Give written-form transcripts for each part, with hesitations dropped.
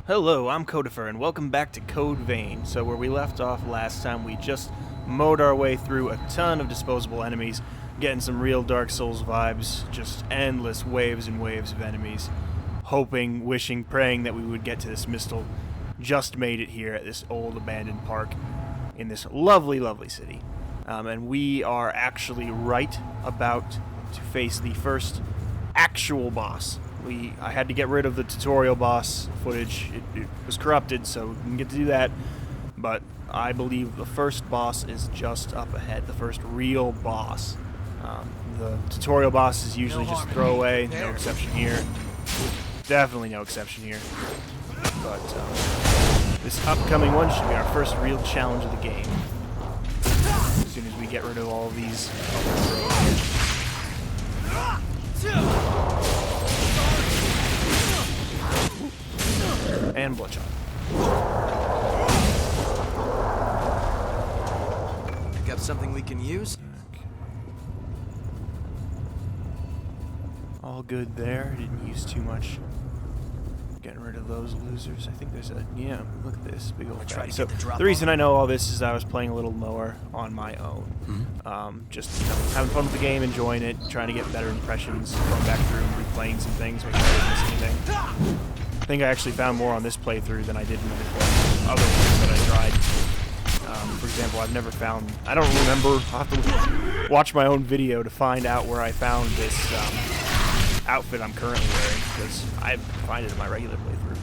Hello, I'm Codifer, and welcome back to Code Vein. So where we left off last time, we just mowed our way through a ton of disposable enemies, getting some real Dark Souls vibes, just endless waves and waves of enemies, hoping, wishing, praying that we would get to this Mistle. Just made it here at this old abandoned park in this lovely, lovely city. And we are actually right about to face the first actual boss. I had to get rid of the tutorial boss footage. It was corrupted, so we didn't get to do that. But I believe the first boss is just up ahead, the first real boss. The tutorial boss is usually just throwaway, no exception here. Definitely no exception here. But this upcoming one should be our first real challenge of the game. As soon as we get rid of all of these and Bloodshot. Got something we can use? Okay. All good there. Didn't use too much. Getting rid of those losers. I think there's a... Yeah, look at this. Big old guy. So the reason I know all this is I was playing a little more on my own. Just having fun with the game, enjoying it, trying to get better impressions, going back through and replaying some things, making sure I didn't miss anything. I think I actually found more on this playthrough than I did in other ones that I tried. For example, I've never found... I don't remember. I'll have to watch my own video to find out where I found this outfit I'm currently wearing, because I find it in my regular playthrough.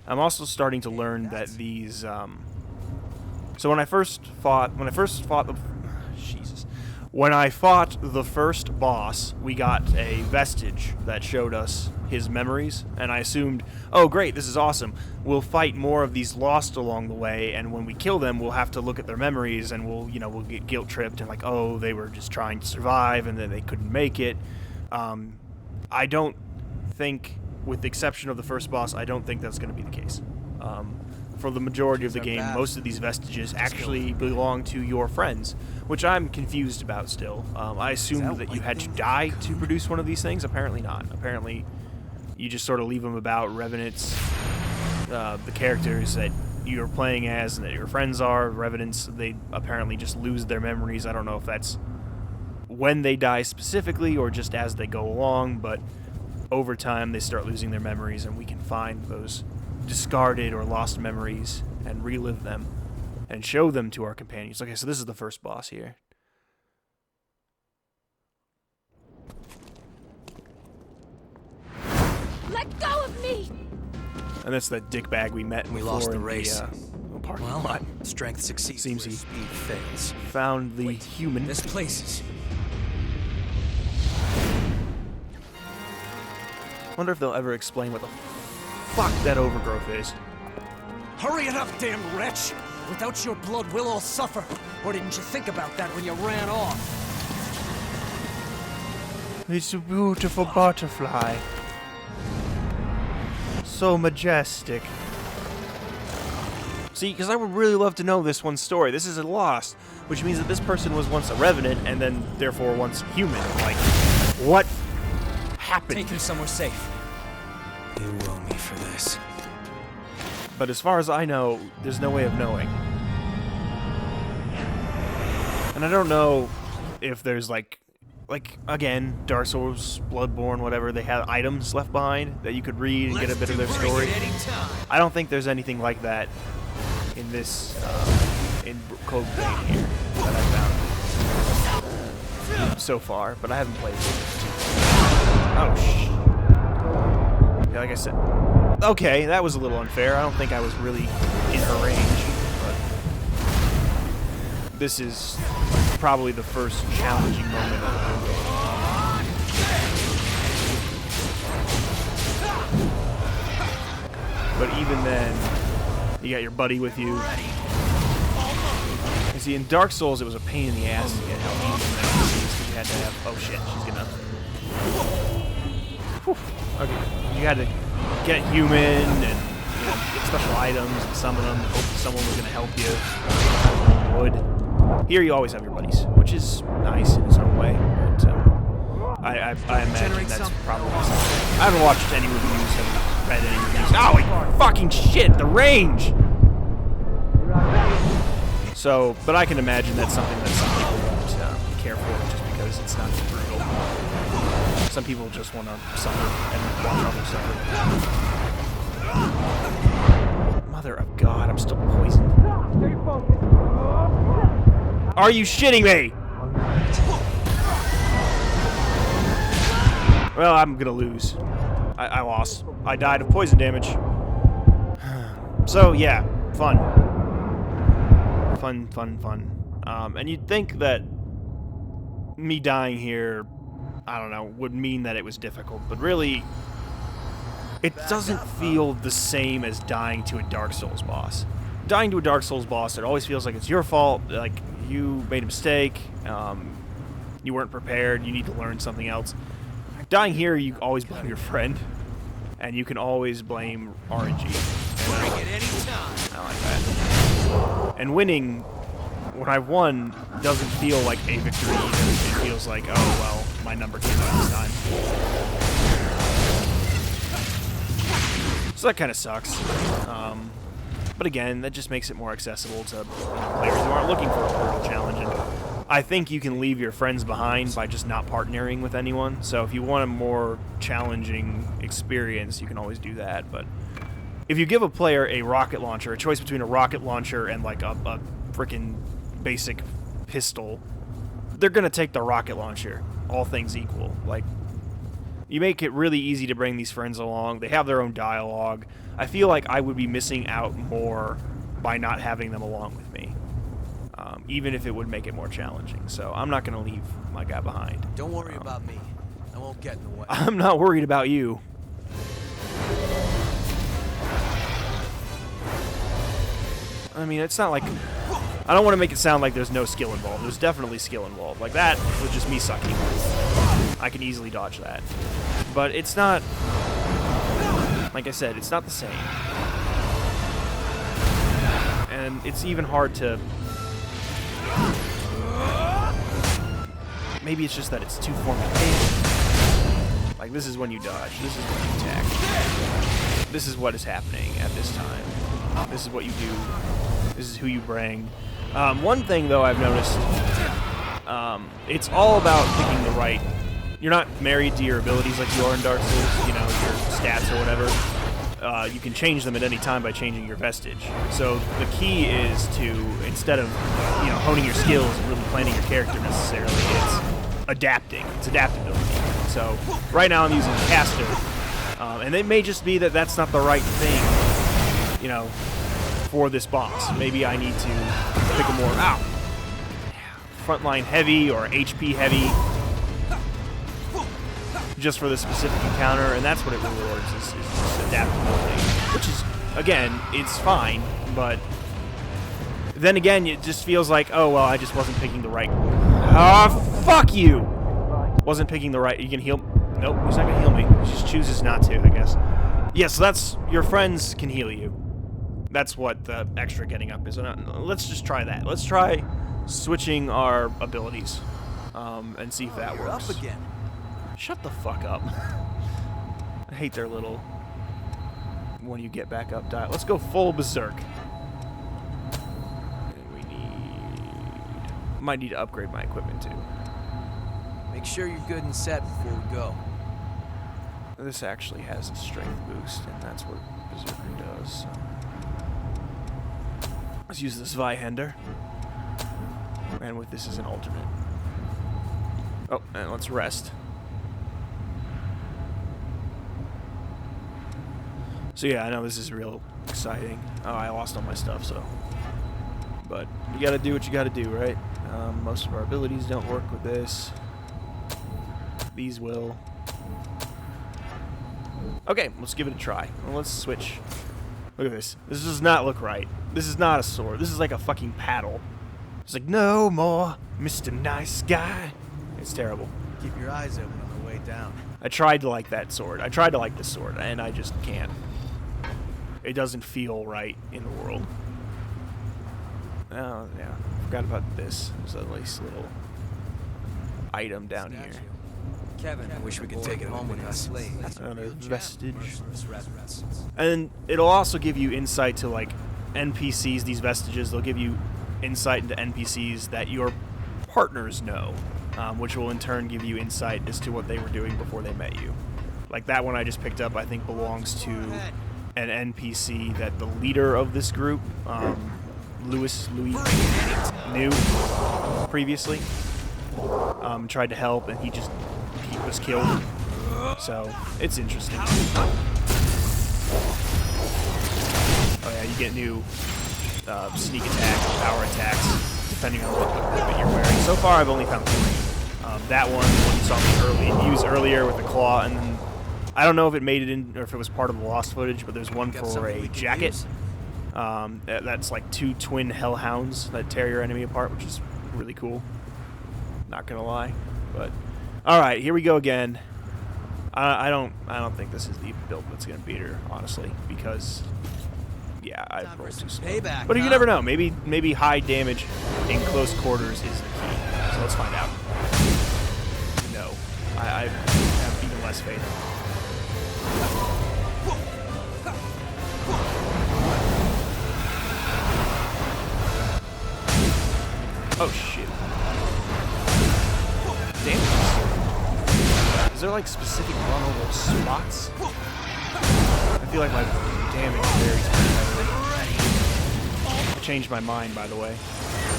I'm also starting to learn that these... So when I fought the first boss, we got a vestige that showed us his memories, and I assumed, oh great, this is awesome. We'll fight more of these lost along the way, and when we kill them, we'll have to look at their memories, and we'll get guilt tripped and like, oh, they were just trying to survive, and then they couldn't make it. I don't think, with the exception of the first boss, I don't think that's going to be the case. For the majority of the game, most of these vestiges actually belong to your friends, which I'm confused about still. I assumed that you had to die to produce one of these things. Apparently not. Apparently, you just sort of leave them about. Revenants, the characters that you're playing as and that your friends are, Revenants, they apparently just lose their memories. I don't know if that's when they die specifically or just as they go along, but over time they start losing their memories, and we can find those discarded or lost memories and relive them and show them to our companions. Okay, so this is the first boss here. Let go of me! And that's that dickbag we met We lost the race. Well, strength succeeds. Seems he speed fails. found the human. This place is... Wonder if they'll ever explain what the fuck that overgrowth is. Hurry it up, damn wretch! Without your blood, we'll all suffer. Or didn't you think about that when you ran off? It's a beautiful butterfly. So majestic. See, because I would really love to know this one's story. This is a lost, which means that this person was once a revenant and then, therefore, once human. Like, what happened? Take him somewhere safe. You will me for this. But as far as I know, there's no way of knowing. And I don't know if there's like again, Dark Souls, Bloodborne, whatever, they had items left behind that you could read and get a bit of their story. I don't think there's anything like that in this, in Code Vein here that I found so far, but I haven't played it. Oh, yeah, like I said. Okay, that was a little unfair. I don't think I was really in her range, but this is probably the first challenging moment of the whole game. But even then, you got your buddy with you. You see, in Dark Souls, it was a pain in the ass to get help because you had to have... Oh shit, she's gonna... Whew. Okay, you had to get human and get special items and summon them, hope someone was going to help you. Would. Here you always have your buddies, which is nice in its own way, but I imagine that's probably something. I haven't watched any reviews of sped anything. Oh, fucking shit, the range! So, but I can imagine that's something that some people won't care for just because it's not too brutal. Some people just want to suffer and watch others suffer. Mother of God, I'm still poisoned. Are you shitting me? Well, I'm gonna lose. I lost. I died of poison damage. So, yeah, fun. Fun. And you'd think that me dying here, I don't know, would mean that it was difficult, but really, it doesn't feel the same as dying to a Dark Souls boss. Dying to a Dark Souls boss, it always feels like it's your fault, like you made a mistake, you weren't prepared, you need to learn something else. Dying here, you always blame your friend, and you can always blame RNG. Bring it anytime. I like that. And winning, when I won, doesn't feel like a victory either. It feels like, oh, well, my number came out this time. So that kind of sucks. But again, that just makes it more accessible to players who aren't looking for a brutal challenge. And I think you can leave your friends behind by just not partnering with anyone. So if you want a more challenging experience, you can always do that. But if you give a player a rocket launcher, a choice between a rocket launcher and like a freaking basic pistol, they're gonna take the rocket launcher, all things equal. Like, you make it really easy to bring these friends along. They have their own dialogue. I feel like I would be missing out more by not having them along with me, even if it would make it more challenging. So I'm not gonna leave my guy behind. Don't worry about me. I won't get in the way. I'm not worried about you. I mean, it's not like... I don't want to make it sound like there's no skill involved. There's definitely skill involved. Like, that was just me sucking. I can easily dodge that. But it's not... Like I said, it's not the same. And it's even hard to... Maybe it's just that it's too formative. Like, this is when you dodge. This is when you attack. This is what is happening at this time. This is what you do. This is who you bring. One thing, though, I've noticed, it's all about picking the right... You're not married to your abilities like you are in Dark Souls, you know, your stats or whatever. You can change them at any time by changing your vestige. So the key is to, instead of, you know, honing your skills and really planning your character necessarily, it's adapting. It's adaptability. So right now I'm using Caster, and it may just be that that's not the right thing, you know, for this boss. Maybe I need to pick a more frontline heavy or HP heavy just for this specific encounter, and that's what it rewards is just adaptability. Which is, again, it's fine, but then again, it just feels like, oh, well, I just wasn't picking the right... fuck you! Wasn't picking the right... You can heal... Nope, he's not gonna heal me. He just chooses not to, I guess. Yeah, so that's... Your friends can heal you. That's what the extra getting up is. Let's just try that. Let's try switching our abilities and see if that works. Up again. Shut the fuck up. I hate their little... When you get back up dial. Let's go full berserk. And we need... Might need to upgrade my equipment too. Make sure you're good and set before we go. This actually has a strength boost, and that's what berserker does. So. Let's use this Zweihander. And with this as an alternate. Oh, and let's rest. So yeah, I know this is real exciting. Oh, I lost all my stuff, so... But you gotta do what you gotta do, right? Most of our abilities don't work with this. These will. Okay, let's give it a try. Well, let's switch. Look at this. This does not look right. This is not a sword. This is like a fucking paddle. It's like, no more, Mr. Nice Guy. It's terrible. Keep your eyes open on the way down. I tried to like that sword. I tried to like this sword, and I just can't. It doesn't feel right in the world. Oh, yeah. Forgot about this. There's a nice little item down here. Kevin, I wish we could take it home with us. Another vestige. And it'll also give you insight to like NPCs, these vestiges. They'll give you insight into NPCs that your partners know, which will in turn give you insight as to what they were doing before they met you. Like that one I just picked up, I think belongs to an NPC that the leader of this group, Louis knew previously. Tried to help, and he was killed. So it's interesting. Oh yeah, you get new sneak attacks, power attacks, depending on what equipment you're wearing. So far, I've only found 3. That one you saw me use earlier with the claw, and then I don't know if it made it in or if it was part of the lost footage, but there's one for a jacket. That's like 2 twin hellhounds that tear your enemy apart, which is really cool. Not gonna lie, but all right, here we go again. I don't think this is the build that's gonna beat her, honestly, because yeah, I've rolled too slow. Payback, but you never know. Maybe high damage in close quarters is the key. So let's find out. No, I have even less faith. Oh shit. Damn. Is there like specific vulnerable spots? I feel like my damage varies pretty heavily. I changed my mind, by the way.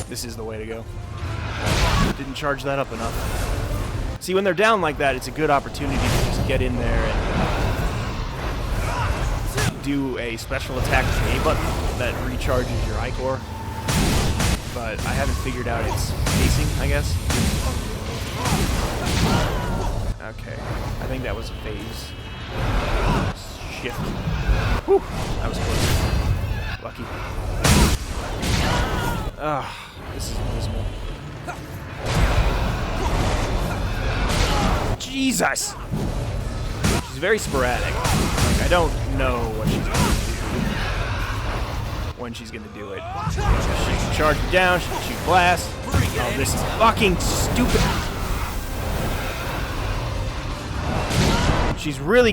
This is the way to go. Didn't charge that up enough. See, when they're down like that, it's a good opportunity to just get in there and do a special attack with the A button that recharges your Ichor. But I haven't figured out its pacing, I guess. Okay, I think that was a phase shift. Whew, that was close. Lucky. This is abysmal. Jesus! She's very sporadic. Like, I don't know what she's going to do. When she's going to do it. She can charge it down, she can shoot blast. Oh, this is fucking stupid. She's really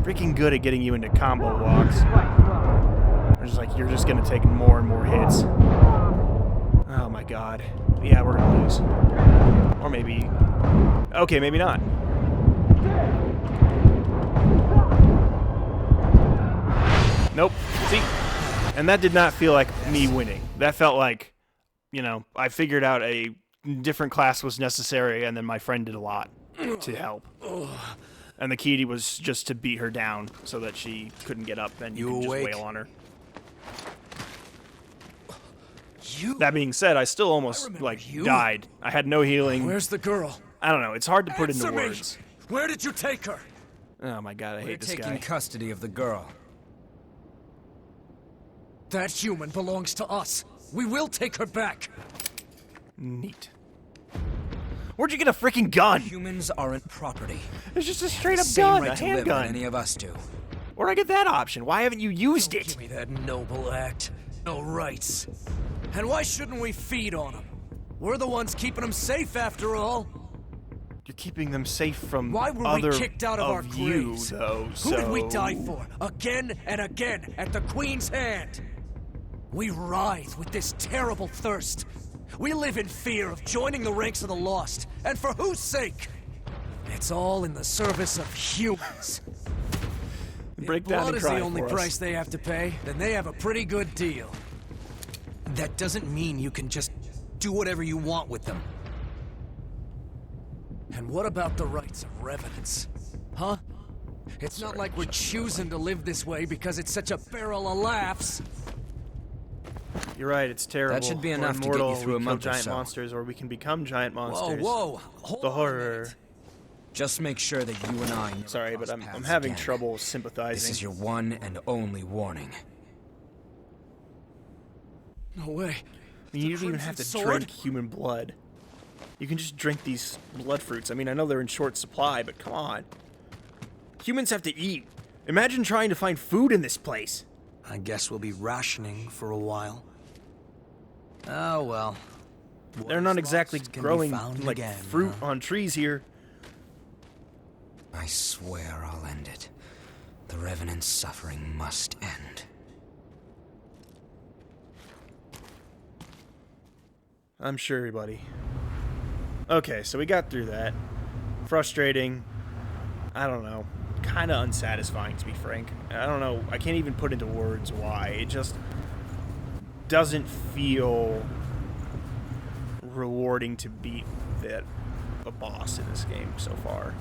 freaking good at getting you into combo walks. It's like you're just going to take more and more hits. Oh my god. Yeah, we're going to lose. Or maybe... Okay, maybe not. Nope. See? And that did not feel like me winning. That felt like, you know, I figured out a different class was necessary, and then my friend did a lot to help. And the key was just to beat her down so that she couldn't get up, and you could just wail on her. That being said, I still almost, died. I had no healing. Where's the girl? I don't know. It's hard to put into words. Where did you take her? Oh my god, I hate this guy. We're taking custody of the girl. That human belongs to us. We will take her back. Neat. Where'd you get a freaking gun? Humans aren't property. It's just a straight up gun, a handgun. Any of us do. Where'd I get that option? Why haven't you used it? Give me that noble act. No rights. And why shouldn't we feed on them? We're the ones keeping them safe, after all. You're keeping them safe from Why were other we kicked out of our you, graves? though. Who did we die for? Again and again at the Queen's hand. We writhe with this terrible thirst. We live in fear of joining the ranks of the lost. And for whose sake? It's all in the service of humans. Break If down blood and is cry the only for us. price they have to pay, then they have a pretty good deal. That doesn't mean you can just do whatever you want with them. And what about the rights of revenants? Huh? It's not like we're choosing to live this way because it's such a barrel of laughs. You're right, it's terrible. That should be We're enough to get immortal, you through a we kill month or giant so. monsters, or we can become giant monsters. Whoa, hold The on a horror. minute. Just make sure that you and I never Sorry, but cross I'm paths having again. trouble sympathizing. This is your one and only warning. No way. I mean, you don't even have to drink human blood. You can just drink these blood fruits. I mean, I know they're in short supply, but come on. Humans have to eat. Imagine trying to find food in this place. I guess we'll be rationing for a while. Oh well. They're not exactly Lost can be growing found like again, fruit huh? on trees here. I swear I'll end it. The Revenant's suffering must end. I'm sure, buddy. Okay, so we got through that. Frustrating. I don't know. Kind of unsatisfying, to be frank. I don't know. I can't even put into words why. It just doesn't feel rewarding to beat a boss in this game so far.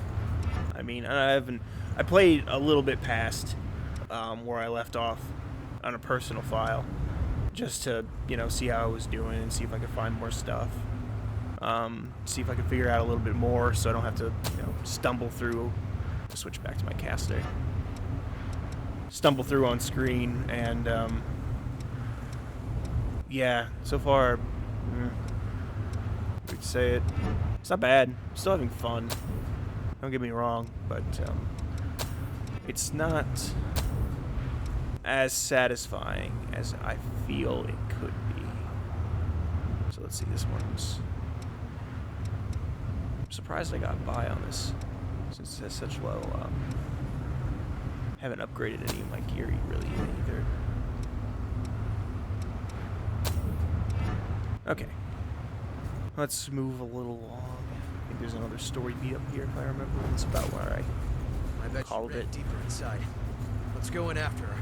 I mean, I played a little bit past where I left off on a personal file, just to, see how I was doing and see if I could find more stuff. See if I could figure out a little bit more so I don't have to, stumble through. To switch back to my caster. Stumble through on screen, and, yeah, so far, we could say it. It's not bad. Still having fun. Don't get me wrong, but, it's not as satisfying as I feel it could be. So let's see, this one's... I'm surprised I got by on this, since it has such low, haven't upgraded any of my gear really either. Okay. Let's move a little along. I think there's another story beat up here, if I remember. It's about where I bet called you read it. deeper inside. Let's go in after her.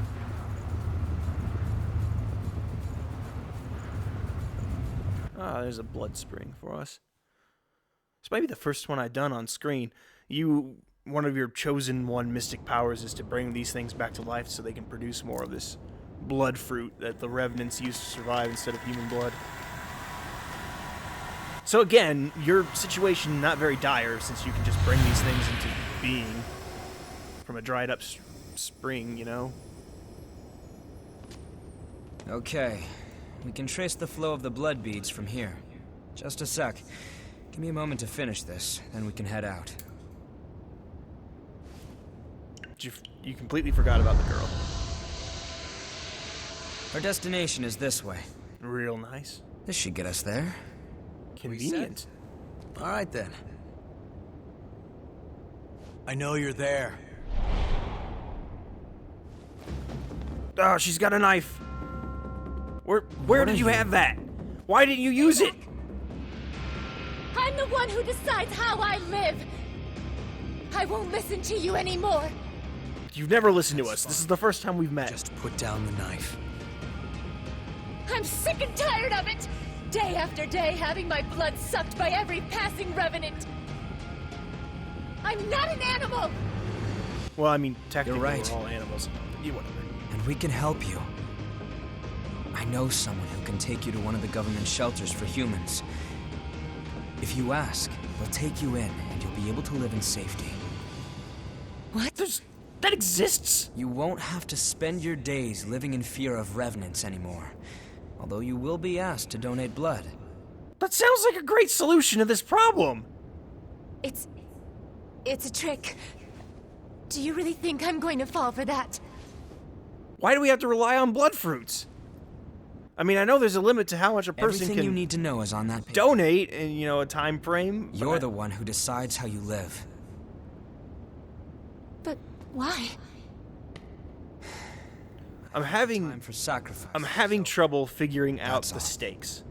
Ah, there's a blood spring for us. This might be the first one I've done on screen. One of your chosen one mystic powers is to bring these things back to life so they can produce more of this blood fruit that the Revenants use to survive instead of human blood. So again, your situation not very dire since you can just bring these things into being from a dried up spring, Okay, we can trace the flow of the blood beads from here. Just a sec. Give me a moment to finish this, then we can head out. You completely forgot about the girl. Our destination is this way. Real nice. This should get us there. Convenient. All right, then. I know you're there. Oh, she's got a knife. Where did you have that? Why didn't you use it? I'm the one who decides how I live. I won't listen to you anymore. You've never listened to us. This is the first time we've met. Just put down the knife. I'm sick and tired of it. Day after day having my blood sucked by every passing revenant. I'm not an animal. Well, I mean, technically You're right. we're all animals. Whatever. And we can help you. I know someone who can take you to one of the government shelters for humans. If you ask, they'll take you in, and you'll be able to live in safety. What? That exists? You won't have to spend your days living in fear of revenants anymore. Although you will be asked to donate blood. That sounds like a great solution to this problem. It's a trick. Do you really think I'm going to fall for that? Why do we have to rely on blood fruits? I mean, I know there's a limit to how much a person Everything can you need to know is on that page. donate in, a time frame. You're the one who decides how you live. But why? Time for sacrifice. I'm having trouble figuring out That's the all. stakes.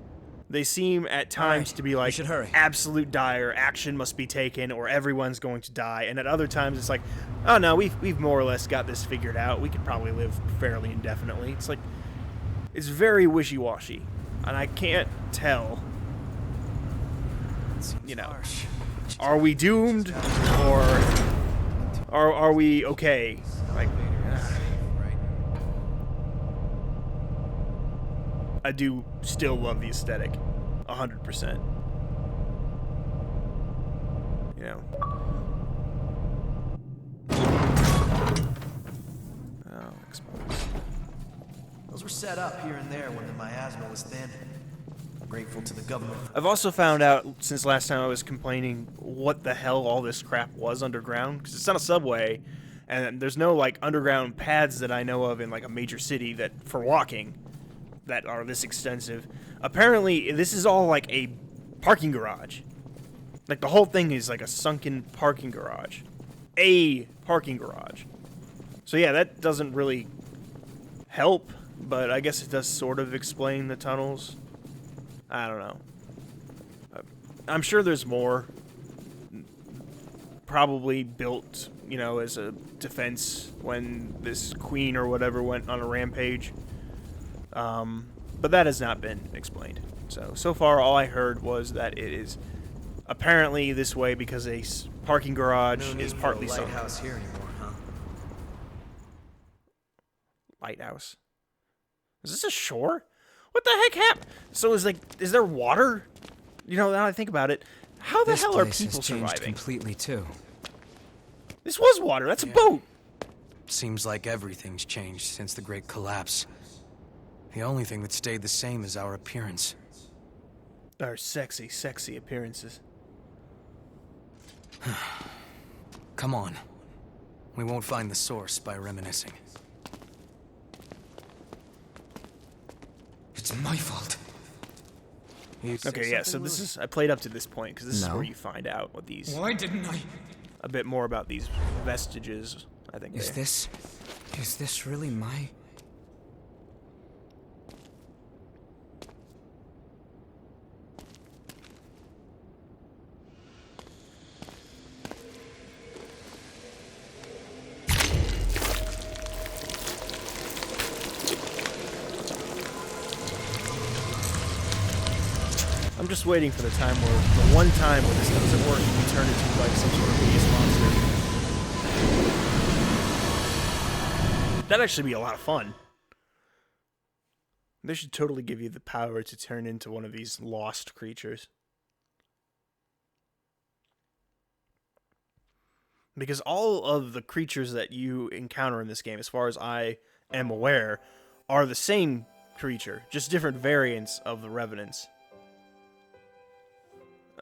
They seem at times right, to be like should hurry. absolute dire, action must be taken or everyone's going to die, and at other times it's like, oh no, we've more or less got this figured out. We could probably live fairly indefinitely. It's like, it's very wishy-washy, and I can't tell, Harsh. are we doomed or are we okay? Like, I do still love the aesthetic, 100%. Oh, exposed. Those were set up here and there when the miasma was thin. I'm grateful to the government. I've also found out, since last time I was complaining, what the hell all this crap was underground. Because it's not a subway, and there's no, underground paths that I know of in, a major city that for walking that are this extensive. Apparently, this is all, a parking garage. The whole thing is, a sunken parking garage. a parking garage. So yeah, that doesn't really help, but I guess it does sort of explain the tunnels. I don't know. I'm sure there's more. Probably built, you know, as a defense when this queen or whatever went on a rampage. But that has not been explained. So far all I heard was that it is apparently this way because a parking garage is partly sunk. Lighthouse here anymore, huh? Lighthouse? Is this a shore? What the heck happened? So is there water? You know, now I think about it, how the hell are people surviving? Completely too. This was water. That's a boat. Seems like everything's changed since the Great Collapse. The only thing that stayed the same is our appearance. Our sexy, sexy appearances. Come on. We won't find the source by reminiscing. It's my fault. Okay, yeah, so this is... I played up to this point, because this is where you find out what these... Why didn't I? A bit more about these vestiges, I think. Is this really my... I'm just waiting for the time where, the one time where this doesn't work, we turn into like some sort of hideous monster. That'd actually be a lot of fun. They should totally give you the power to turn into one of these lost creatures. Because all of the creatures that you encounter in this game, as far as I am aware, are the same creature, just different variants of the Revenants.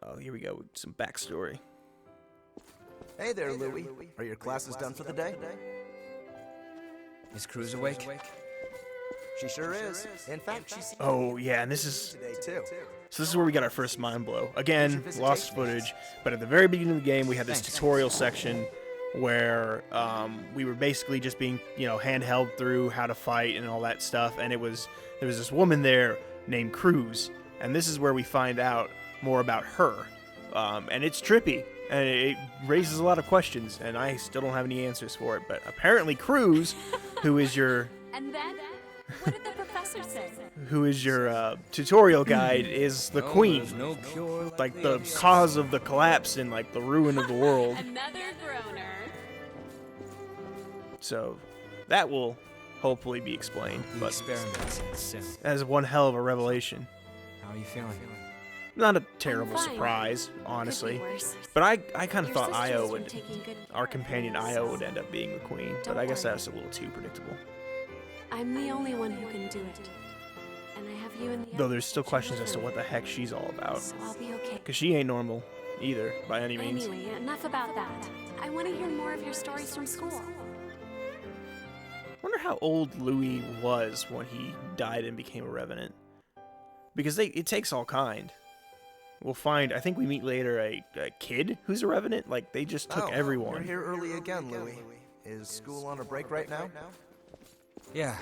Oh, here we go with some backstory. Hey there, Louie. Are your classes done for the day? Is Cruz awake? She sure is. In fact, she's Oh, yeah, and this is... today, too. So this is where we got our first mind blow. Again, lost footage, but at the very beginning of the game, we had this tutorial section where we were basically just being, you know, handheld through how to fight and all that stuff, and there was this woman there named Cruz, and this is where we find out more about her, and it's trippy, and it raises a lot of questions, and I still don't have any answers for it, but apparently Cruz, who is your... And then, what did the professor say? Who is your tutorial guide, is the queen. No cure Like the cause of the collapse and like the ruin of the world. Another groaner. So that will hopefully be explained, The but experiments soon. that is one hell of a revelation. How are you feeling? Not a terrible fine. surprise, honestly. Could be worse. But I kind of Your thought sister's Io been would, taking good our care of companion her, Io so would end up being the queen. But don't I guess worry. that's a little too predictable. I'm the only one who can do it. And I have you in the Though there's still questions as to what the heck she's all about. So I'll be okay. Because she ain't normal either, by any means. Anyway, enough about that. I want to hear more of your stories from school. I wonder how old Louis was when he died and became a Revenant. Because it takes all kind. We'll find, I think we meet later, a kid who's a Revenant. Like, they just took everyone. You're here early again, Louie. Is school on a break right now? Yeah.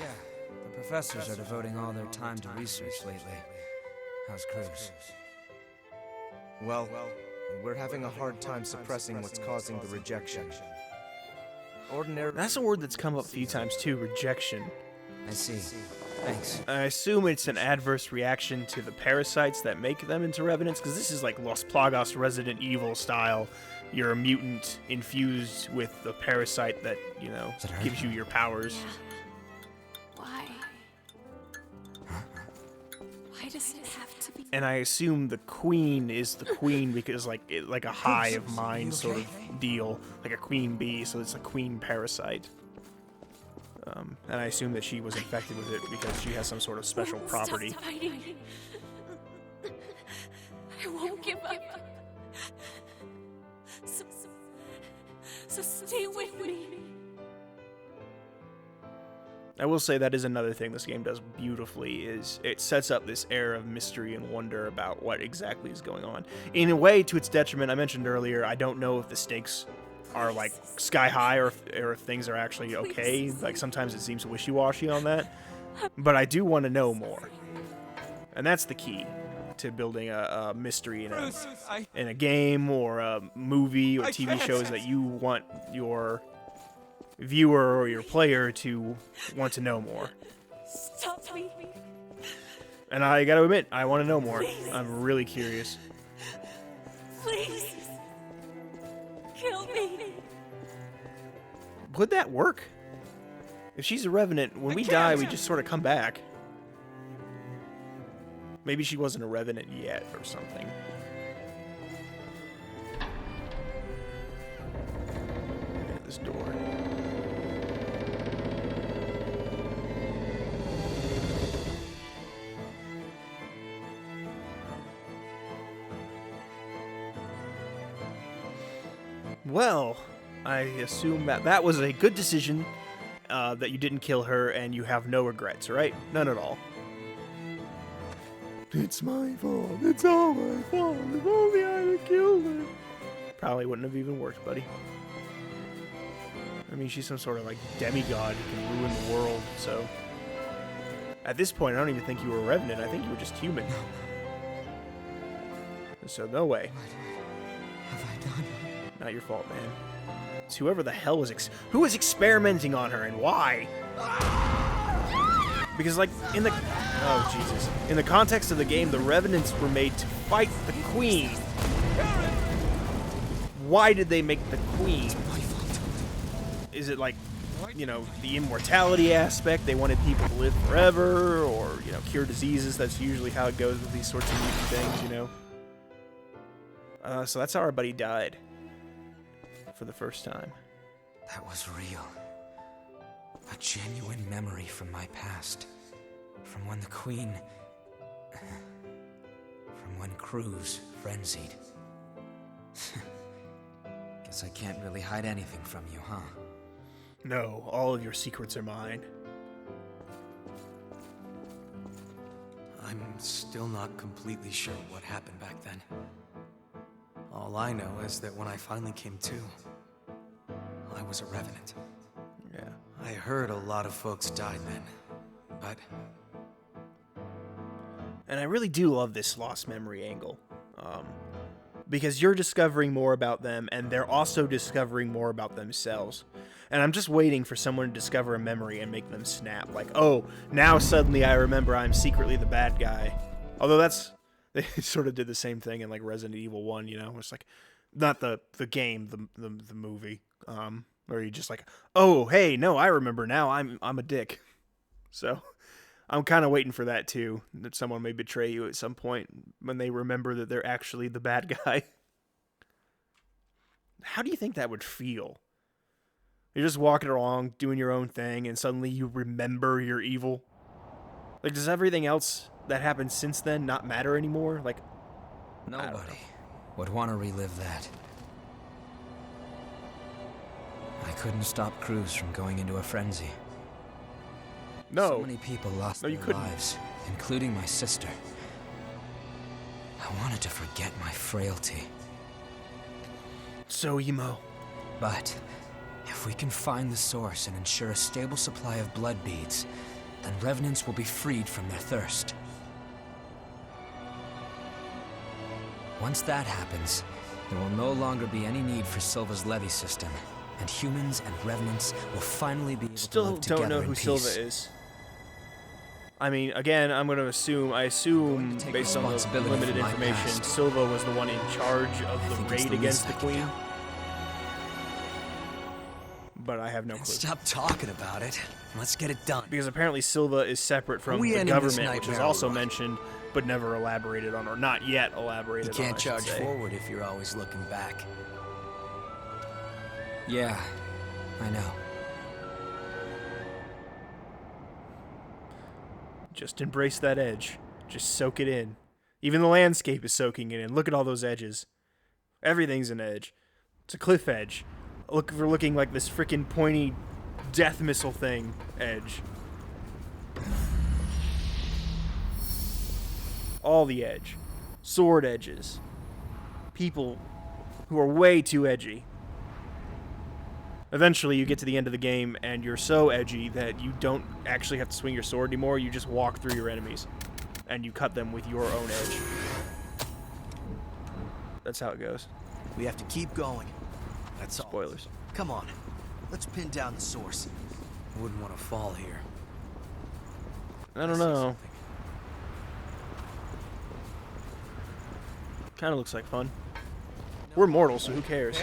The professors are devoting all their time to research lately. How's Cruz? Well, we're having a hard time suppressing what's causing the rejection. Ordinary... That's a word that's come up a few times too, rejection. I see. Thanks. I assume it's an adverse reaction to the parasites that make them into Revenants, because this is like Los Plagas Resident Evil style. You're a mutant infused with the parasite that, you know, gives you your powers. Why? Why does it have to be? And I assume the queen is the queen because like like a hive of mind sort of deal, like a queen bee, so it's a queen parasite. And I assume that she was infected with it because she has some sort of special property. Stop fighting. I won't give up. So stay with me. I will say that is another thing this game does beautifully, is it sets up this air of mystery and wonder about what exactly is going on. In a way, to its detriment, I mentioned earlier, I don't know if the stakes are like sky high, or if things are actually okay. Like sometimes it seems wishy-washy on that. But I do want to know more, and that's the key to building a mystery in a game or a movie or TV shows, that you want your viewer or your player to want to know more. Stop me. And I gotta admit, I want to know more. I'm really curious. Please. Kill me. Would that work? If she's a revenant, when we die, we just sort of come back. Maybe she wasn't a revenant yet or something. At this door. Well, I assume that was a good decision, that you didn't kill her, and you have no regrets, right? None at all. It's my fault. It's all my fault. If only I had killed her. Probably wouldn't have even worked, buddy. I mean, she's some sort of like demigod who can ruin the world, so... At this point, I don't even think you were a revenant. I think you were just human. So, no way. What have I done? Not your fault, man. It's whoever the hell was who was experimenting on her, and why? Because, like, in the... Oh, Jesus. In the context of the game, the Revenants were made to fight the Queen. Why did they make the Queen? Is it, like, you know, the immortality aspect? They wanted people to live forever, or, you know, cure diseases? That's usually how it goes with these sorts of mutant things, you know? So that's how our buddy died. For the first time. That was real. A genuine memory from my past. From when the Queen... from when Cruz frenzied. Guess I can't really hide anything from you, huh? No, all of your secrets are mine. I'm still not completely sure what happened back then. All I know is that when I finally came to, I was a revenant. Yeah. I heard a lot of folks died then, but... And I really do love this lost memory angle. Because you're discovering more about them, and they're also discovering more about themselves. And I'm just waiting for someone to discover a memory and make them snap. Like, oh, now suddenly I remember I'm secretly the bad guy. Although that's... They sort of did the same thing in, like, Resident Evil 1, you know? It's like, not the game, the movie. Where you just like, oh, hey, no, I remember now. I'm a dick. So, I'm kind of waiting for that, too. That someone may betray you at some point when they remember that they're actually the bad guy. How do you think that would feel? You're just walking along, doing your own thing, and suddenly you remember you're evil. Like, does everything else that happened since then not matter anymore? Like, nobody would want to relive that. I couldn't stop Cruz from going into a frenzy. No. So many people lost their lives, including my sister. I wanted to forget my frailty. So emo. But if we can find the source and ensure a stable supply of blood beads, then revenants will be freed from their thirst. Once that happens, there will no longer be any need for Silva's levy system, and humans and revenants will finally be able to live together in peace. Still don't know who Silva is. I mean, again, I assume, based on the limited information, Silva was the one in charge of the raid against the Queen. But I have no clue. Stop talking about it. Let's get it done. Because apparently Silva is separate from the government, which is also mentioned, but never elaborated on, or not yet elaborated on. You can't charge forward if you're always looking back. Yeah, I know. Just embrace that edge. Just soak it in. Even the landscape is soaking it in. Look at all those edges. Everything's an edge. It's a cliff edge. Look, we're looking like this freaking pointy death missile thing edge. All the edge. Sword edges. People who are way too edgy. Eventually, you get to the end of the game, and you're so edgy that you don't actually have to swing your sword anymore. You just walk through your enemies, and you cut them with your own edge. That's how it goes. We have to keep going. That's all. Spoilers. Come on. Let's pin down the source. Wouldn't want to fall here. I don't know. Kind of looks like fun. We're mortal, so who cares?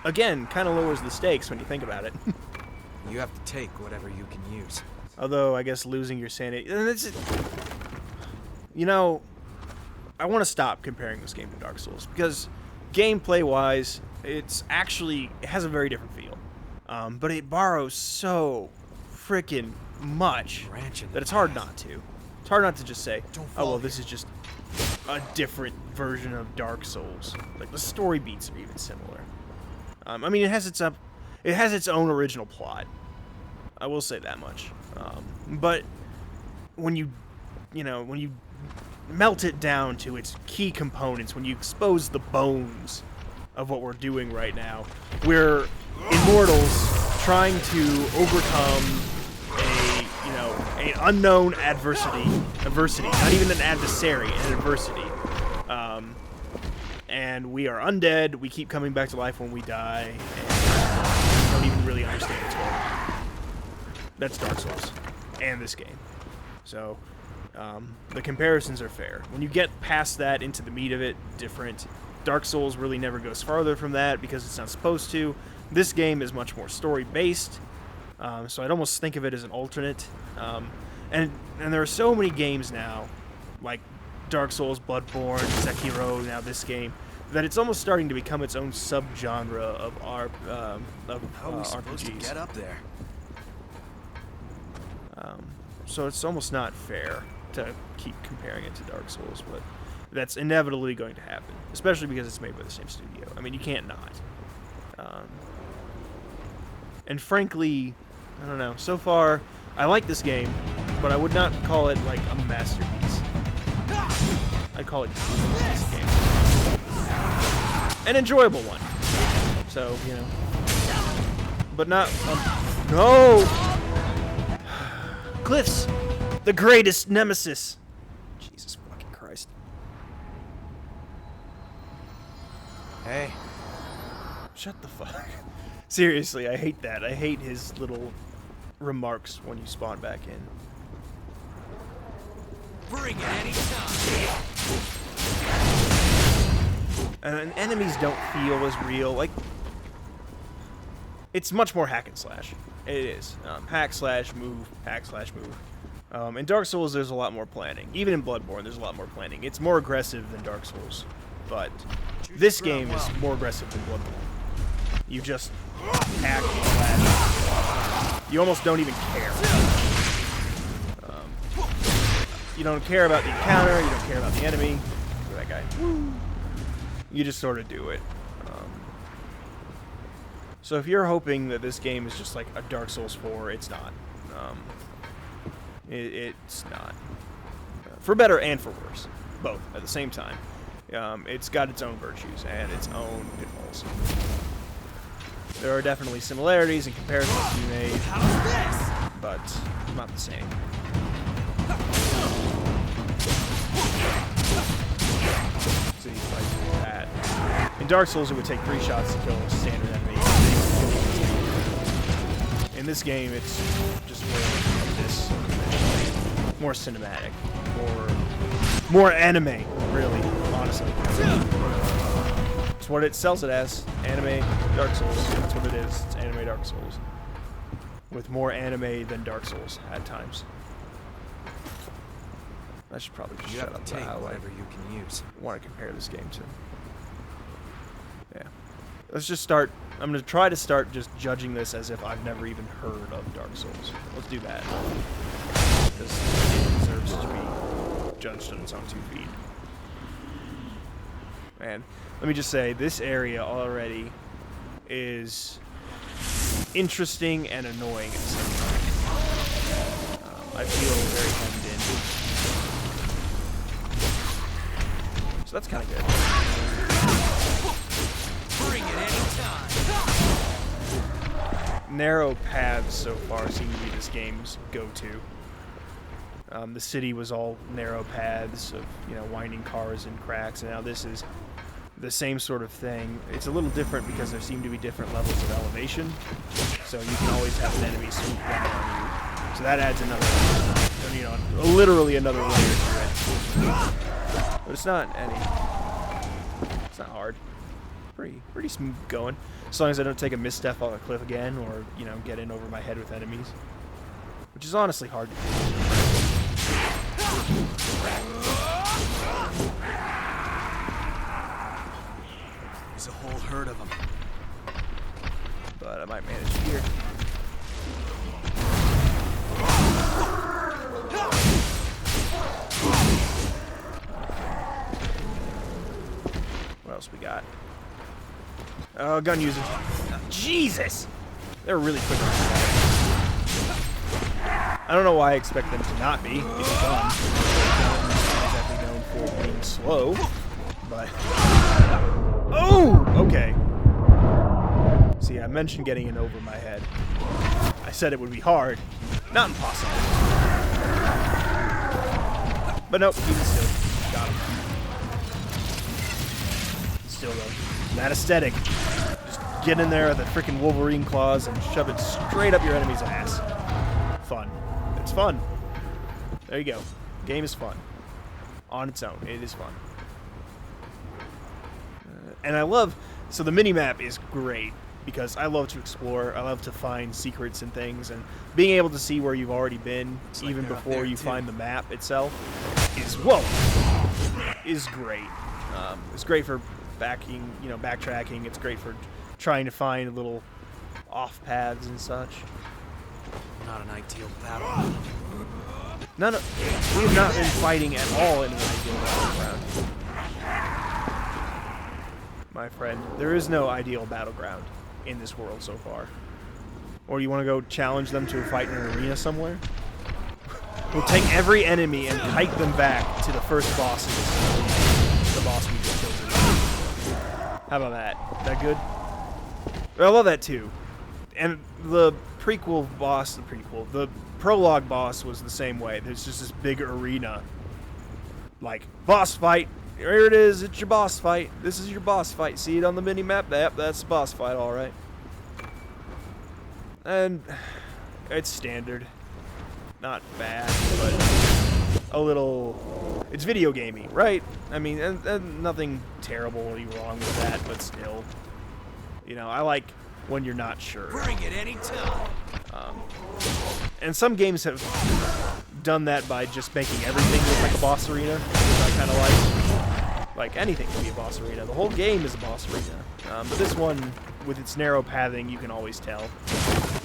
Again, kind of lowers the stakes when you think about it. You have to take whatever you can use. Although, I guess losing your sanity... You know, I want to stop comparing this game to Dark Souls, because gameplay-wise, it has a very different feel. But it borrows so freaking much that it's hard not to. It's hard not to just say, oh, well, this is just a different version of Dark Souls. Like, the story beats are even similar. I mean, it has its own original plot. I will say that much. But when you melt it down to its key components, when you expose the bones of what we're doing right now, we're immortals trying to overcome an unknown adversity, not even an adversary, an adversity. And we are undead, we keep coming back to life when we die, and we don't even really understand what's going on. That's Dark Souls, and this game. So, the comparisons are fair. When you get past that into the meat of it, different. Dark Souls really never goes farther from that because it's not supposed to. This game is much more story-based, so I'd almost think of it as an alternate. And there are so many games now, like Dark Souls, Bloodborne, Sekiro, now this game, that it's almost starting to become its own subgenre of How are we supposed to RPGs. get up there? So it's almost not fair to keep comparing it to Dark Souls, but that's inevitably going to happen, especially because it's made by the same studio. I mean, you can't not. And frankly, I don't know. So far, I like this game, but I would not call it like a masterpiece. I'd call it this game. An enjoyable one. So, but not... no! Cliffs! The greatest nemesis! Jesus fucking Christ. Hey, Shut the fuck. Seriously, I hate that. I hate his little remarks when you spawn back in. Bring it anytime. And enemies don't feel as real. Like, it's much more hack and slash. It is. Hack slash move, hack slash move. In Dark Souls, there's a lot more planning. Even in Bloodborne, there's a lot more planning. It's more aggressive than Dark Souls. But this game is more aggressive than Bloodborne. You just hack and slash. You almost don't even care. You don't care about the encounter, you don't care about the enemy. That guy. You just sort of do it. So if you're hoping that this game is just like a Dark Souls 4, it's not. It's not. For better and for worse. Both at the same time. It's got its own virtues and its own pitfalls. There are definitely similarities and comparisons to be made, but not the same. So you fight with that. In Dark Souls, it would take 3 shots to kill a standard enemy. In this game, it's just more of this, more cinematic, more anime, really, honestly. It's what it sells it as, anime Dark Souls. That's what it is. It's anime Dark Souls, with more anime than Dark Souls at times. I should probably just You shut have up to take about how whatever you can use. I want to compare this game to. Yeah. Let's just start. I'm going to try to start just judging this as if I've never even heard of Dark Souls. Let's do that. Because it deserves to be judged on its own 2 feet. Man, let me just say, this area already is interesting and annoying at the same time. I feel very hemmed in. So that's kind of good. Narrow paths so far seem to be this game's go-to. The city was all narrow paths of, winding cars and cracks, and now this is the same sort of thing. It's a little different because there seem to be different levels of elevation, so you can always have an enemy swoop down on you. So that adds another, literally another layer to it. But it's not hard. Pretty smooth going. As long as I don't take a misstep off a cliff again, or, get in over my head with enemies. Which is honestly hard to do. There's a whole herd of them. But I might manage here. What else we got? Gun user. Jesus! They're really quick. I don't know why I expect them to not be. It's fun. Not exactly known for being slow, but... Oh! Okay. See, I mentioned getting in over my head. I said it would be hard. Not impossible. But nope, even still. Got him. Still though. That aesthetic. Just get in there with the freaking Wolverine claws and shove it straight up your enemy's ass. Fun. It's fun. There you go. Game is fun. On its own. It is fun. And I love... So the minimap is great because I love to explore. I love to find secrets and things. And being able to see where you've already been, even before you find the map itself, is great. It's great for backtracking. It's great for trying to find little off paths and such. Not an ideal battle. We have not been fighting at all in an ideal battleground. My friend, there is no ideal battleground in this world so far. Or you want to go challenge them to a fight in an arena somewhere? We'll take every enemy and hike them back to the first bosses. The boss we just killed. How about that? Is that good? I love that too. And the the prologue boss was the same way. There's just this big arena. Like, boss fight. Here it is. It's your boss fight. This is your boss fight. See it on the mini-map? Yep, that's the boss fight, alright. And it's standard. Not bad, but a little... It's video gamey, right? I mean, and nothing terribly wrong with that, but still. I like when you're not sure. Bring it anytime. And some games have done that by just making everything look like a boss arena, which I kind of like. Like, anything can be a boss arena. The whole game is a boss arena. But this one, with its narrow pathing, you can always tell.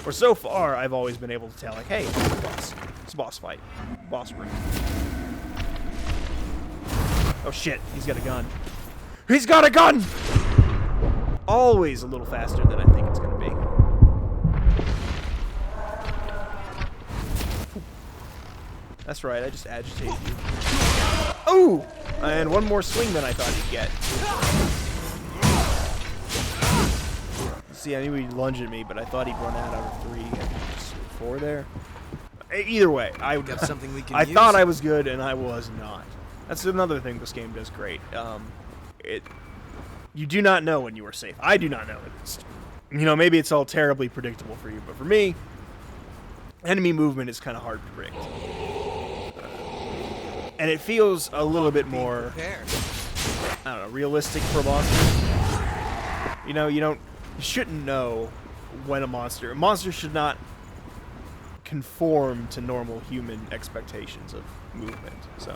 Or so far, I've always been able to tell, like, hey, it's a boss. It's a boss fight. Boss arena. Oh shit, he's got a gun. He's got a gun! Always a little faster than I think it's going to be. That's right, I just agitated you. Oh! And one more swing than I thought he'd get. See, I knew he'd lunge at me, but I thought he'd run out of 3. I think just 4 there. Either way, I got something we can I use? thought I was good, and I was not. That's another thing this game does great. You do not know when you are safe. I do not know. Maybe it's all terribly predictable for you, but for me, enemy movement is kind of hard to predict. And it feels a little bit more, I don't know, realistic for a monster. You shouldn't know when a monster should not conform to normal human expectations of movement. So,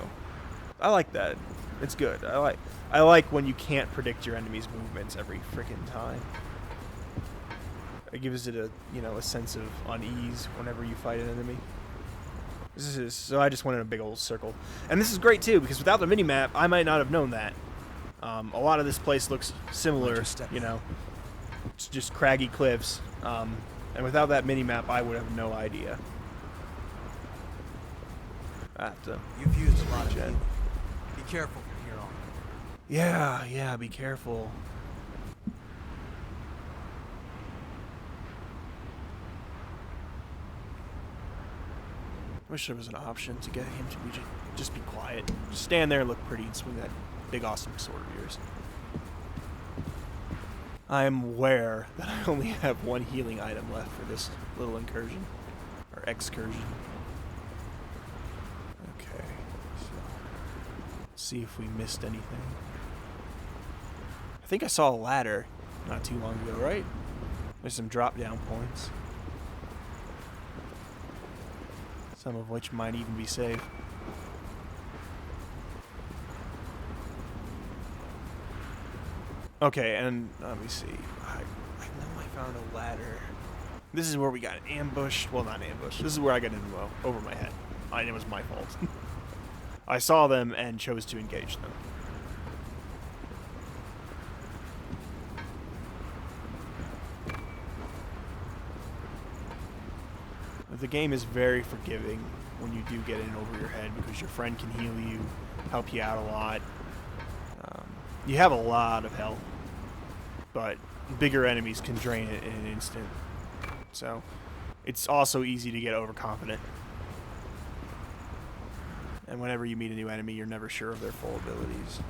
I like that. It's good. I like when you can't predict your enemy's movements every freaking time. It gives it a sense of unease whenever you fight an enemy. So I just went in a big old circle. And this is great too, because without the minimap, I might not have known that. A lot of this place looks similar, It's just craggy cliffs. And without that minimap, I would have no idea. You've used a lot of it. Be careful from here on. Yeah, be careful. Wish there was an option to get him to be just be quiet. Just stand there and look pretty and swing that big awesome sword of yours. I am aware that I only have one healing item left for this little incursion. Or excursion. Okay. So, see if we missed anything. I think I saw a ladder not too long ago, right? There's some drop down points. Some of which might even be safe. Okay, and let me see. I know I found a ladder. This is where we got ambushed. Well, not ambushed. This is where I got over my head. It was my fault. I saw them and chose to engage them. The game is very forgiving when you do get in over your head because your friend can heal you, help you out a lot. You have a lot of health, but bigger enemies can drain it in an instant. So it's also easy to get overconfident. And whenever you meet a new enemy, you're never sure of their full abilities.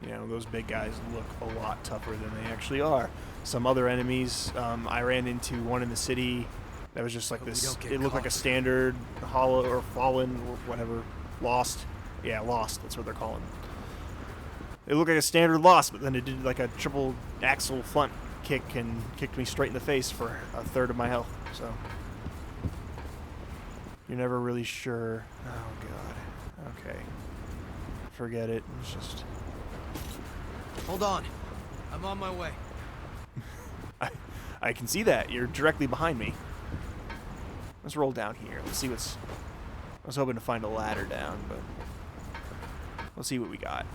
You know, those big guys look a lot tougher than they actually are. Some other enemies, I ran into one in the city that was just like this. It looked like a standard hollow or fallen or whatever. Lost. Yeah, lost. That's what they're calling it. It looked like a standard lost, but then it did like a triple axle front kick and kicked me straight in the face for a third of my health. So you're never really sure. Oh god. Okay. Forget it. It's just. Hold on. I'm on my way. I can see that. You're directly behind me. Let's roll down here. Let's see what's... I was hoping to find a ladder down, but... Let's see what we got.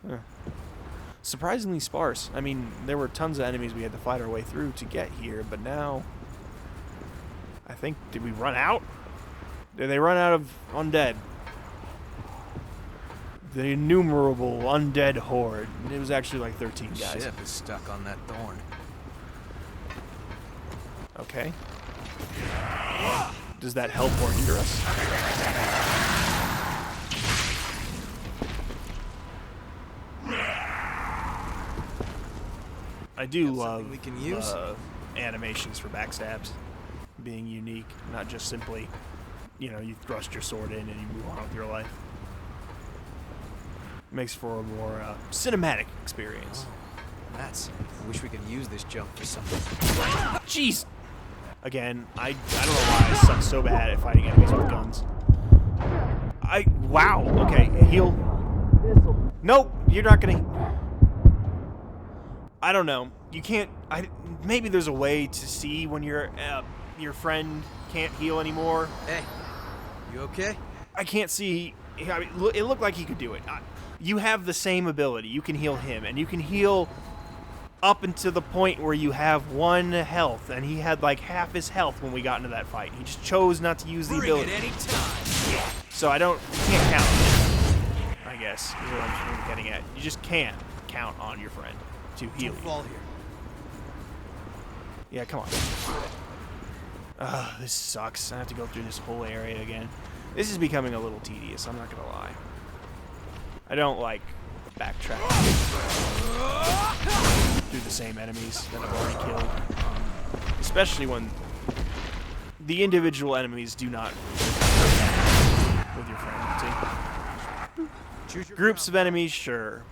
Huh. Surprisingly sparse. I mean, there were tons of enemies we had to fight our way through to get here, but now... I think... Did we run out? Did they run out of undead? The innumerable undead horde. It was actually like 13 guys. Ship is stuck on that thorn. Okay. Does that help or hinder us? I do love we can use? Animations for backstabs being unique, not just simply, you know, you thrust your sword in and you move on with your life. Makes for a more cinematic experience. Oh, I wish we could use this jump for something. Jeez! Again, I don't know why I suck so bad at fighting enemies with guns. Wow, okay, heal. Nope, you're not gonna... I don't know. You can't... maybe there's a way to see when your friend can't heal anymore. Hey, you okay? I can't see... I mean, it looked like he could do it. You have the same ability. You can heal him, and you can heal up until the point where you have 1 health, and he had like half his health when we got into that fight. He just chose not to use the ability. Bring it any time. So you can't count. I guess is what I'm getting at. You just can't count on your friend to heal you. Fall here. Yeah, come on. This sucks. I have to go through this whole area again. This is becoming a little tedious, I'm not gonna lie. I don't like backtracking through the same enemies that I've already killed. Especially when the individual enemies do not with your friend. See? Groups of enemies, sure.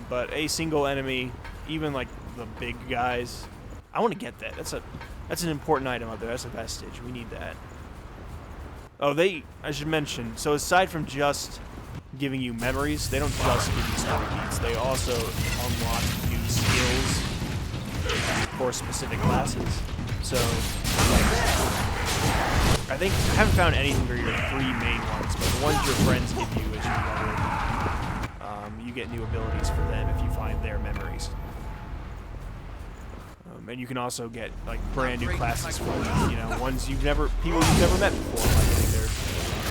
But a single enemy, even like the big guys, I want to get that. That's an important item out there. That's a vestige. We need that. Oh, I should mention, so aside from just giving you memories, they don't just give you story beats. They also unlock new skills for specific classes. So, I haven't found anything for your 3 main ones, but the ones your friends give you as you level, you get new abilities for them if you find their memories. And you can also get like brand new classes for them, you know, people you've never met before by getting their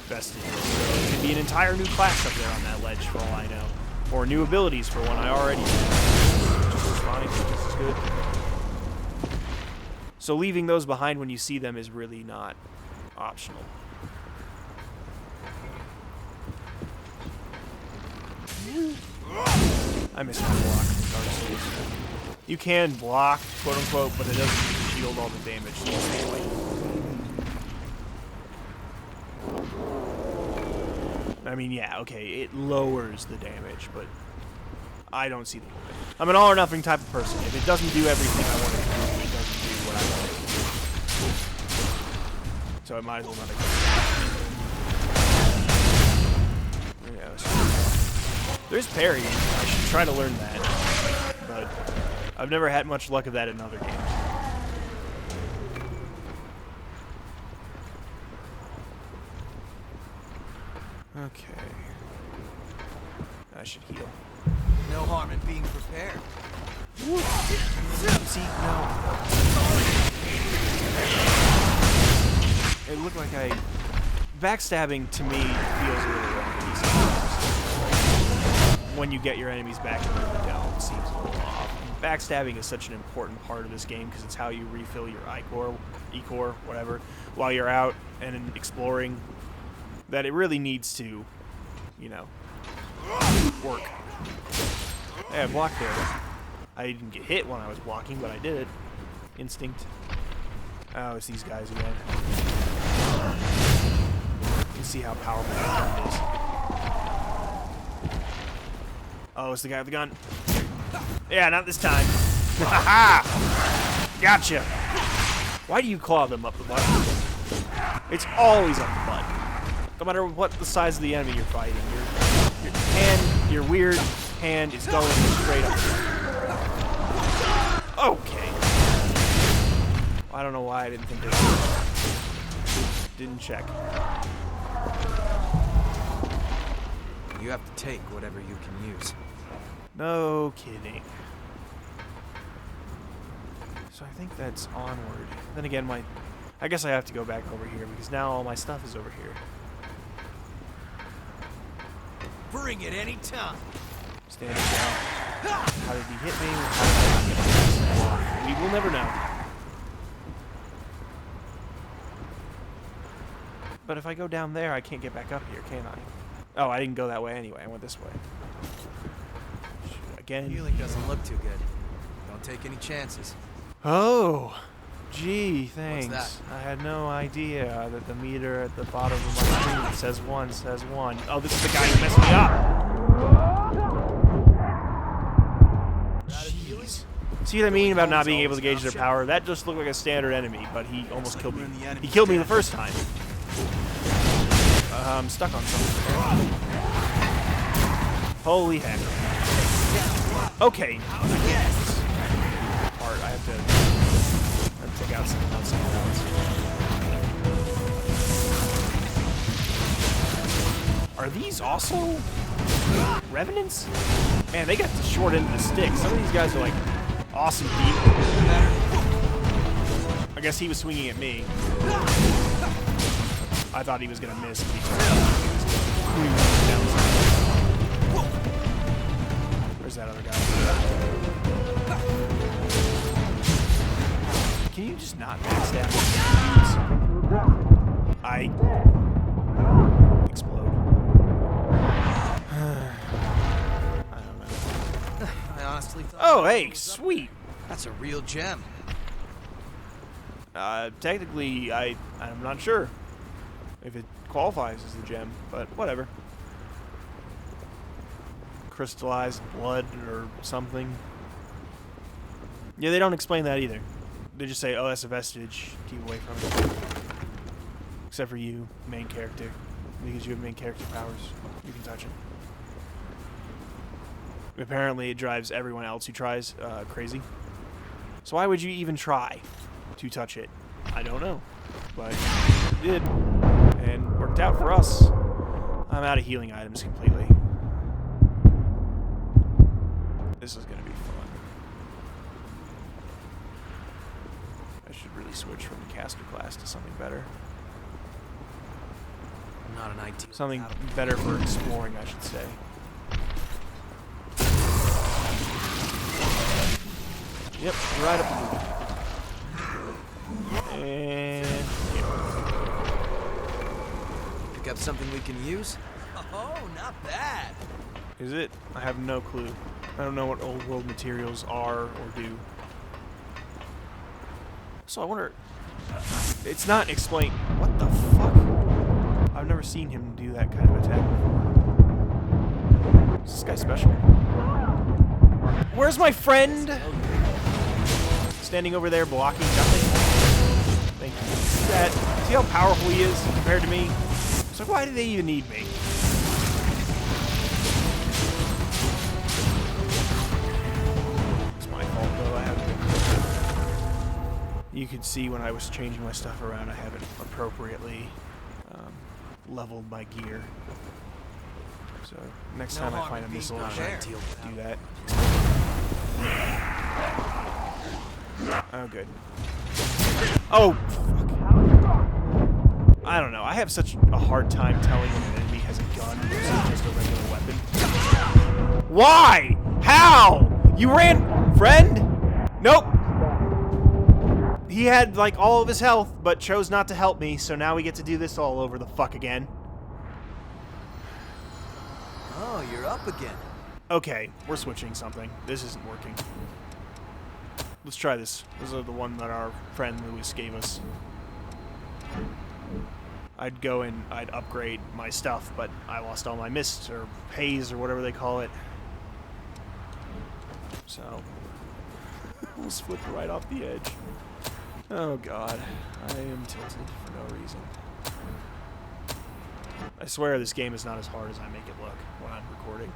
vestiges. So it could be an entire new class up there on that ledge for all I know. Or new abilities for one I already have. Just as fine, just as good. So leaving those behind when you see them is really not optional. I missed my block. You can block, quote unquote, but it doesn't shield all the damage. So you stay away. I mean, yeah, okay, it lowers the damage, but I don't see the point. I'm an all or nothing type of person. If it doesn't do everything I want it to do, it doesn't do what I want it to do. So it might as well not exist. Yeah, there's parry. I should try to learn that, but I've never had much luck of that in other games. Okay. I should heal. No harm in being prepared. See, no. It looked like backstabbing to me feels a little wrong sometimes. When you get your enemies back and when you don't, it seems a little off. Backstabbing is such an important part of this game because it's how you refill your E-core, whatever, while you're out and exploring, that it really needs to, you know, work. Hey, I blocked there. I didn't get hit when I was blocking, but I did it. Instinct. Oh, it's these guys again. You can see how powerful that gun is. Oh, it's the guy with the gun. Yeah, not this time. Ha! Gotcha. Why do you claw them up the butt? It's always up the butt. No matter what the size of the enemy you're fighting, your weird hand is going straight up. Okay. I don't know why I didn't think this. Didn't check. You have to take whatever you can use. No kidding. So I think that's onward. Then again, I guess I have to go back over here because now all my stuff is over here. Bring it any time. Standing down. How did he hit me? How did I not get past? We will never know. But if I go down there, I can't get back up here, can I? Oh, I didn't go that way anyway. I went this way. Shoot, again. Healing doesn't look too good. Don't take any chances. Oh, gee, thanks. What's I had no idea that the meter at the bottom of my screen says 1, says 1. Oh, this is the guy who messed me up. Jeez. See what I mean about not being able to gauge their power? That just looked like a standard enemy, but he almost killed me. He killed me the first time. I'm stuck on something. Holy heck. Okay. Part. I have to take out something else. Are these also revenants? Man, they got the short end of the stick. Some of these guys are like awesome people. I guess he was swinging at me. I thought he was gonna miss. Where's that other guy? Can you just not backstab me? I explode. I don't know. I honestly thought. Oh, hey, sweet. That's a real gem. Technically, I'm not sure if it qualifies as a gem, but whatever. Crystallized blood or something. Yeah, they don't explain that either. They just say, oh, that's a vestige. Keep away from it. Except for you, main character. Because you have main character powers. You can touch it. Apparently, it drives everyone else who tries crazy. So why would you even try to touch it? I don't know. But it did. And worked out for us. I'm out of healing items completely. This is going to be fun. I should really switch from the caster class to something better. Not an ideal. Something better for exploring, I should say. Yep, right up the loop. And Pick up something we can use? Oh, not bad. is it? I have no clue. I don't know what old world materials are or do. So I wonder. It's not explained. What the fuck? I've never seen him do that kind of attack before. Is this guy special? Where's my friend? Standing over there blocking nothing. Thank you. See that? See how powerful he is compared to me? It's like, why do they even need me? It's my fault though. I haven't. You could see when I was changing my stuff around, I haven't appropriately leveled my gear. So next time I find a missile, I'm gonna do that. Oh, good. Oh, fuck. I don't know. I have such a hard time telling when an enemy has a gun versus just a regular weapon. Why? How? You ran, friend? Nope. He had, like, all of his health, but chose not to help me, so now we get to do this all over the fuck again. Oh, you're up again. Okay, we're switching something. This isn't working. Let's try this. This is the one that our friend Lewis gave us. I'd go and I'd upgrade my stuff, but I lost all my mist or haze or whatever they call it. So, we'll flip right off the edge. Oh god, I am tilted for no reason. I swear this game is not as hard as I make it look when I'm recording.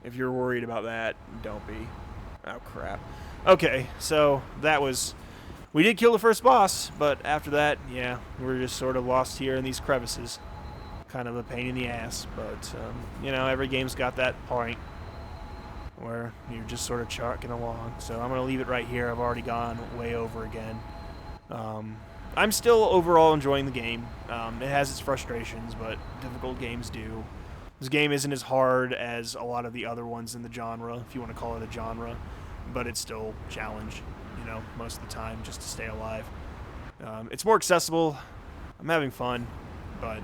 If you're worried about that, don't be. Oh crap. Okay, so that was... We did kill the first boss, but after that, yeah, we're just sort of lost here in these crevices. Kind of a pain in the ass, but, you know, every game's got that point where you're just sort of chugging along. So I'm going to leave it right here. I've already gone way over again. I'm still overall enjoying the game. It has its frustrations, but difficult games do. This game isn't as hard as a lot of the other ones in the genre, if you want to call it a genre, but it's still a challenge, you know, most of the time, just to stay alive. It's more accessible. I'm having fun, but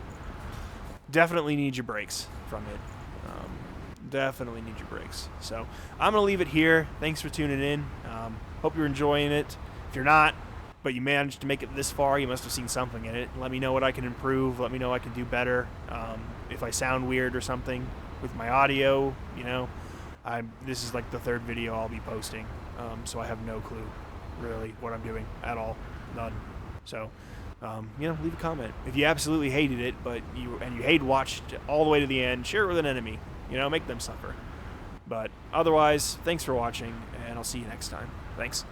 definitely need your breaks from it. Definitely need your breaks. So I'm going to leave it here. Thanks for tuning in. Hope you're enjoying it. If you're not, but you managed to make it this far, you must have seen something in it. Let me know what I can improve. Let me know I can do better. If I sound weird or something with my audio, you know, this is like the third video I'll be posting. So I have no clue, really, what I'm doing at all. None. So, you know, leave a comment. If you absolutely hated it, but you watched all the way to the end, share it with an enemy. You know, make them suffer. But otherwise, thanks for watching, and I'll see you next time. Thanks.